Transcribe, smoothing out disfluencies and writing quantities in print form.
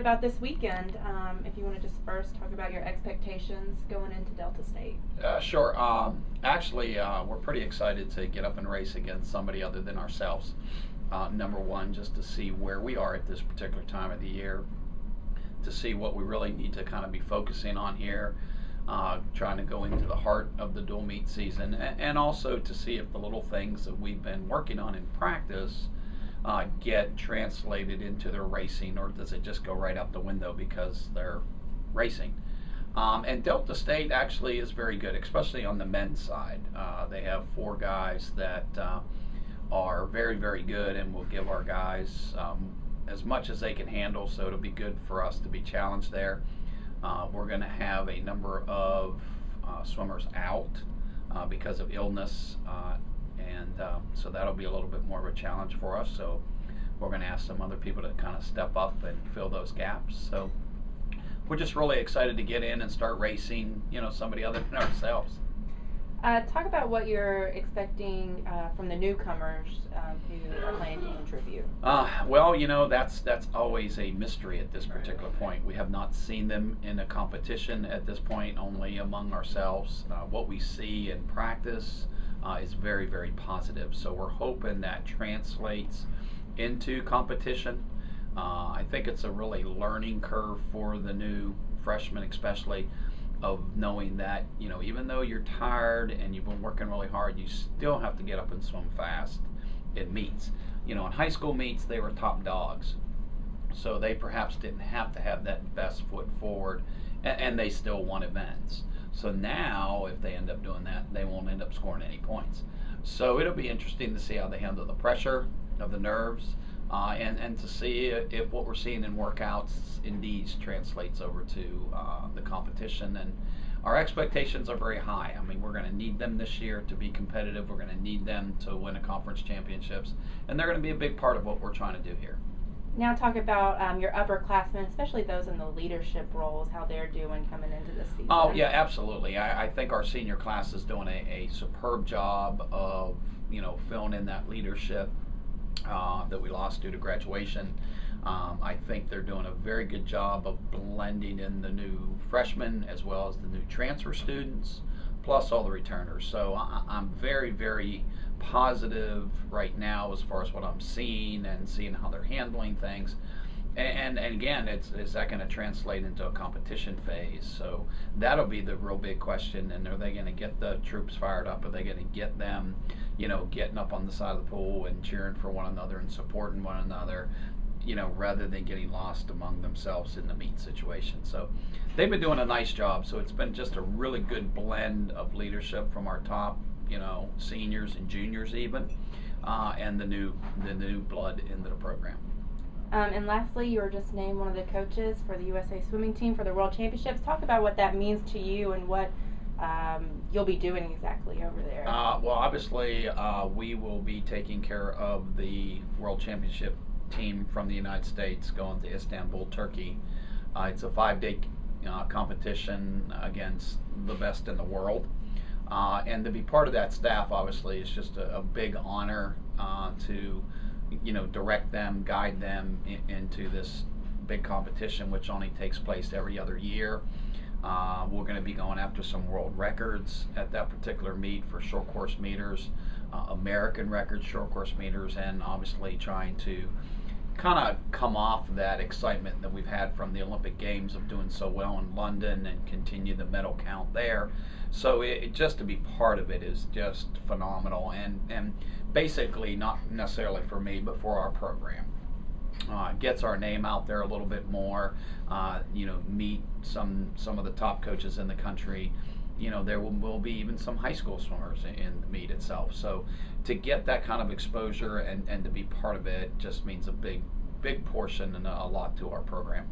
about this weekend. If you want to just first talk about your expectations going into Delta State. Sure. Actually, we're pretty excited to get up and race against somebody other than ourselves. Number one, just to see where we are at this particular time of the year, to see what we really need to kind of be focusing on here, trying to go into the heart of the dual meet season, and also to see if the little things that we've been working on in practice get translated into their racing, or does it just go right out the window because they're racing. And Delta State actually is very good, especially on the men's side. They have 4 guys that are very, very good and will give our guys as much as they can handle, so it'll be good for us to be challenged there. We're going to have a number of swimmers out because of illness, and so that'll be a little bit more of a challenge for us. So we're going to ask some other people to kind of step up and fill those gaps. So we're just really excited to get in and start racing, somebody other than ourselves. Talk about what you're expecting from the newcomers who are planning to contribute. Well, that's always a mystery at this particular point. We have not seen them in a competition at this point, only among ourselves. What we see in practice is very, very positive. So we're hoping that translates into competition. I think it's a really learning curve for the new freshmen, especially, of knowing that, even though you're tired and you've been working really hard, you still have to get up and swim fast in meets. In high school meets, they were top dogs, so they perhaps didn't have to have that best foot forward, and they still won events. So now, if they end up doing that, they won't end up scoring any points. So it'll be interesting to see how they handle the pressure of the nerves, and to see if what we're seeing in workouts indeed translates over to the competition. And our expectations are very high. I mean, we're going to need them this year to be competitive. We're going to need them to win a conference championships, and they're going to be a big part of what we're trying to do here. Now talk about your upperclassmen, especially those in the leadership roles, how they're doing coming into this season. Oh, yeah, absolutely. I think our senior class is doing a superb job of, filling in that leadership that we lost due to graduation. I think they're doing a very good job of blending in the new freshmen as well as the new transfer students, plus all the returners. So I'm very, very positive right now as far as what I'm seeing and seeing how they're handling things. And again, is that going to translate into a competition phase? So that'll be the real big question. And are they going to get the troops fired up? Are they going to get them, getting up on the side of the pool and cheering for one another and supporting one another, rather than getting lost among themselves in the meet situation? So they've been doing a nice job. So it's been just a really good blend of leadership from our top, seniors and juniors even, and the new blood into the program. And lastly, you were just named one of the coaches for the USA swimming team for the World Championships. Talk about what that means to you and what you'll be doing exactly over there. Well, obviously, we will be taking care of the World Championship team from the United States going to Istanbul, Turkey. It's a 5-day competition against the best in the world. And to be part of that staff, obviously, is just a big honor to direct them, guide them into this big competition, which only takes place every other year. We're going to be going after some world records at that particular meet for short course meters, American records, short course meters, and obviously trying to kind of come off that excitement that we've had from the Olympic Games of doing so well in London and continue the medal count there. So just to be part of it is just phenomenal, and basically not necessarily for me, but for our program. Gets our name out there a little bit more. Meet some of the top coaches in the country. There will be even some high school swimmers in the meet itself. So to get that kind of exposure and to be part of it just means a big portion and a lot to our program.